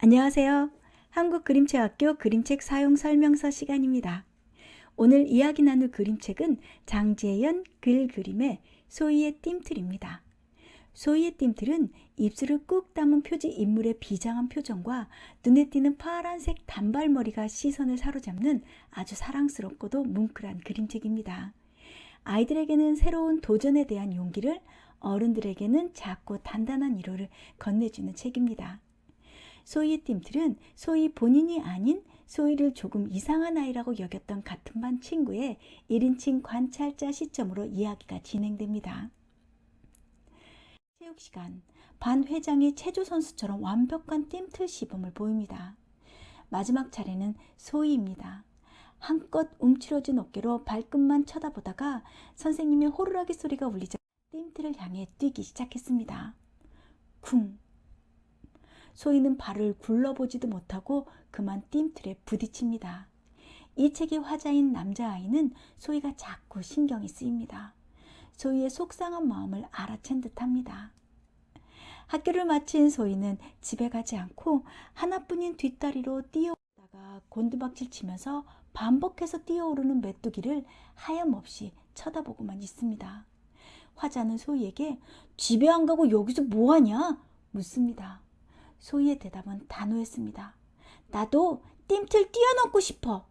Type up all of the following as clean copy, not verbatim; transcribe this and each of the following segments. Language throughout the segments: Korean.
안녕하세요. 한국그림체학교 그림책 사용 설명서 시간입니다. 오늘 이야기 나눌 그림책은 장재현 글 그림의 소희의 띰틀입니다. 소희의 띰틀은 입술을 꾹 담은 표지 인물의 비장한 표정과 눈에 띄는 파란색 단발머리가 시선을 사로잡는 아주 사랑스럽고도 뭉클한 그림책입니다. 아이들에게는 새로운 도전에 대한 용기를, 어른들에게는 작고 단단한 위로를 건네주는 책입니다. 소희의 띰틀은 소희 본인이 아닌 소희를 조금 이상한 아이라고 여겼던 같은 반 친구의 1인칭 관찰자 시점으로 이야기가 진행됩니다. 체육시간, 반 회장이 체조 선수처럼 완벽한 띰틀 시범을 보입니다. 마지막 차례는 소희입니다. 한껏 움츠러진 어깨로 발끝만 쳐다보다가 선생님의 호루라기 소리가 울리자 띰틀을 향해 뛰기 시작했습니다. 쿵! 소희는 발을 굴러보지도 못하고 그만 띰틀에 부딪힙니다. 이 책의 화자인 남자아이는 소희가 자꾸 신경이 쓰입니다. 소희의 속상한 마음을 알아챈 듯합니다. 학교를 마친 소희는 집에 가지 않고 하나뿐인 뒷다리로 뛰어오다가 곤두박질 치면서 반복해서 뛰어오르는 메뚜기를 하염없이 쳐다보고만 있습니다. 화자는 소희에게 집에 안 가고 여기서 뭐하냐? 묻습니다. 소희의 대답은 단호했습니다. 나도 띰틀 뛰어넘고 싶어.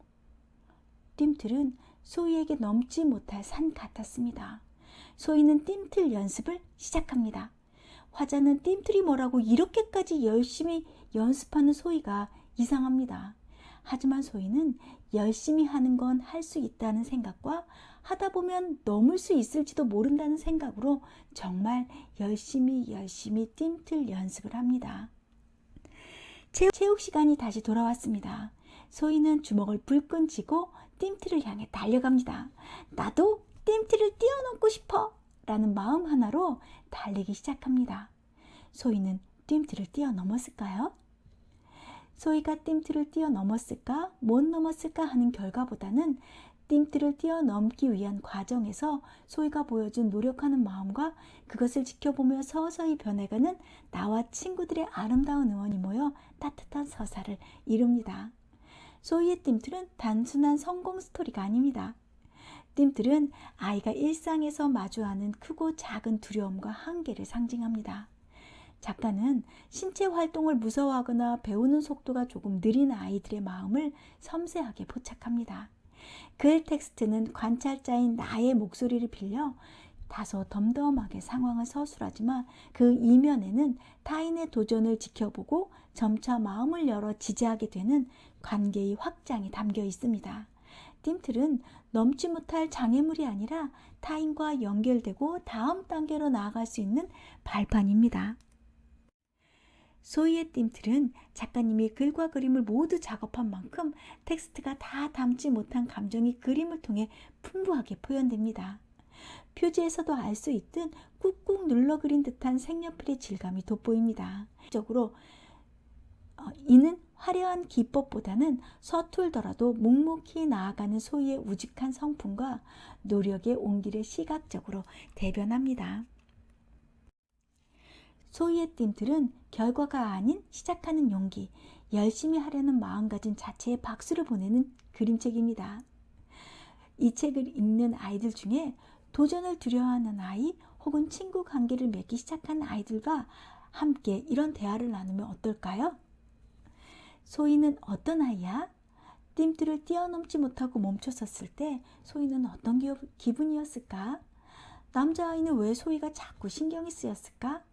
띰틀은 소희에게 넘지 못할 산 같았습니다. 소희는 띰틀 연습을 시작합니다. 화자는 띰틀이 뭐라고 이렇게까지 열심히 연습하는 소희가 이상합니다. 하지만 소희는 열심히 하는 건 할 수 있다는 생각과 하다 보면 넘을 수 있을지도 모른다는 생각으로 정말 열심히 띰틀 연습을 합니다. 체육 시간이 다시 돌아왔습니다. 소희는 주먹을 불끈 쥐고 띰틀을 향해 달려갑니다. 나도 띰틀을 뛰어넘고 싶어! 라는 마음 하나로 달리기 시작합니다. 소희는 띰틀을 뛰어넘었을까요? 소희가 띰틀을 뛰어넘었을까, 못 넘었을까 하는 결과보다는 띰틀을 뛰어넘기 위한 과정에서 소희가 보여준 노력하는 마음과 그것을 지켜보며 서서히 변해가는 나와 친구들의 아름다운 응원이 모여 따뜻한 서사를 이룹니다. 소희의 띰틀은 단순한 성공 스토리가 아닙니다. 띰틀은 아이가 일상에서 마주하는 크고 작은 두려움과 한계를 상징합니다. 작가는 신체 활동을 무서워하거나 배우는 속도가 조금 느린 아이들의 마음을 섬세하게 포착합니다. 글 텍스트는 관찰자인 나의 목소리를 빌려 다소 덤덤하게 상황을 서술하지만 그 이면에는 타인의 도전을 지켜보고 점차 마음을 열어 지지하게 되는 관계의 확장이 담겨 있습니다. 띰틀은 넘지 못할 장애물이 아니라 타인과 연결되고 다음 단계로 나아갈 수 있는 발판입니다. 소희의 띰틀은 작가님이 글과 그림을 모두 작업한 만큼 텍스트가 다 담지 못한 감정이 그림을 통해 풍부하게 표현됩니다. 표지에서도 알 수 있듯 꾹꾹 눌러 그린 듯한 색연필의 질감이 돋보입니다. 적으로 이는 화려한 기법보다는 서툴더라도 묵묵히 나아가는 소희의 우직한 성품과 노력의 온기를 시각적으로 대변합니다. 소희의 띰틀은 결과가 아닌 시작하는 용기, 열심히 하려는 마음가짐 자체에 박수를 보내는 그림책입니다. 이 책을 읽는 아이들 중에 도전을 두려워하는 아이 혹은 친구 관계를 맺기 시작한 아이들과 함께 이런 대화를 나누면 어떨까요? 소희는 어떤 아이야? 띰틀을 뛰어넘지 못하고 멈췄었을 때 소희는 어떤 기분이었을까? 남자아이는 왜 소희가 자꾸 신경이 쓰였을까?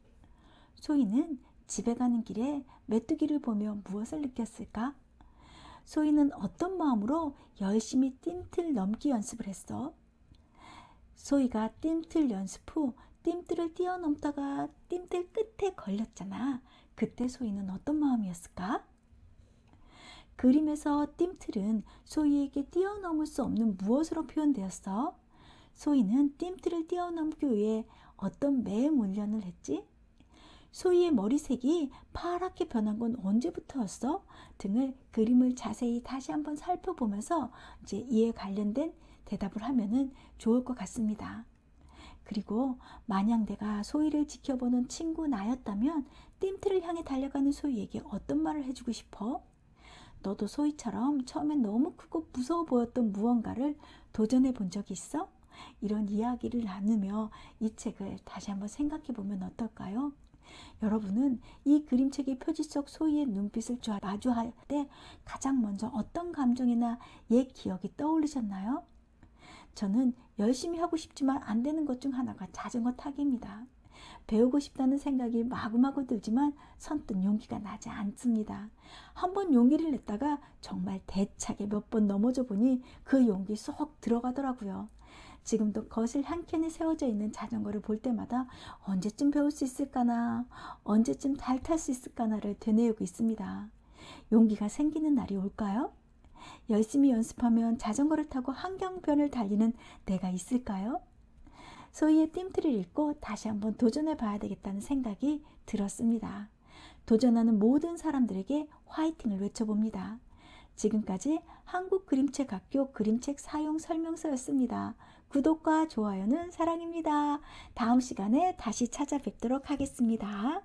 소희는 집에 가는 길에 메뚜기를 보며 무엇을 느꼈을까? 소희는 어떤 마음으로 열심히 띰틀 넘기 연습을 했어? 소희가 띰틀 연습 후 띰틀을 뛰어넘다가 띰틀 끝에 걸렸잖아. 그때 소희는 어떤 마음이었을까? 그림에서 띰틀은 소희에게 뛰어넘을 수 없는 무엇으로 표현되었어? 소희는 띰틀을 뛰어넘기 위해 어떤 맹 훈련을 했지? 소희의 머리색이 파랗게 변한 건 언제부터였어? 등을 그림을 자세히 다시 한번 살펴보면서 이제 이에 관련된 대답을 하면은 좋을 것 같습니다. 그리고 만약 내가 소희를 지켜보는 친구 나였다면 띠틀을 향해 달려가는 소희에게 어떤 말을 해주고 싶어? 너도 소희처럼 처음엔 너무 크고 무서워 보였던 무언가를 도전해 본 적이 있어? 이런 이야기를 나누며 이 책을 다시 한번 생각해 보면 어떨까요? 여러분은 이 그림책의 표지 속 소희의 눈빛을 마주할 때 가장 먼저 어떤 감정이나 옛 기억이 떠오르셨나요? 저는 열심히 하고 싶지만 안 되는 것 중 하나가 자전거 타기입니다. 배우고 싶다는 생각이 마구마구 들지만 선뜻 용기가 나지 않습니다. 한번 용기를 냈다가 정말 대차게 몇 번 넘어져 보니 그 용기 쏙 들어가더라고요. 지금도 거실 한켠에 세워져 있는 자전거를 볼 때마다 언제쯤 배울 수 있을까나, 언제쯤 잘 탈 수 있을까나를 되뇌우고 있습니다. 용기가 생기는 날이 올까요? 열심히 연습하면 자전거를 타고 한경변을 달리는 내가 있을까요? 소희의 띠틀을 읽고 다시 한번 도전해 봐야 되겠다는 생각이 들었습니다. 도전하는 모든 사람들에게 화이팅을 외쳐봅니다. 지금까지 한국그림책학교 그림책 사용 설명서였습니다. 구독과 좋아요는 사랑입니다. 다음 시간에 다시 찾아뵙도록 하겠습니다.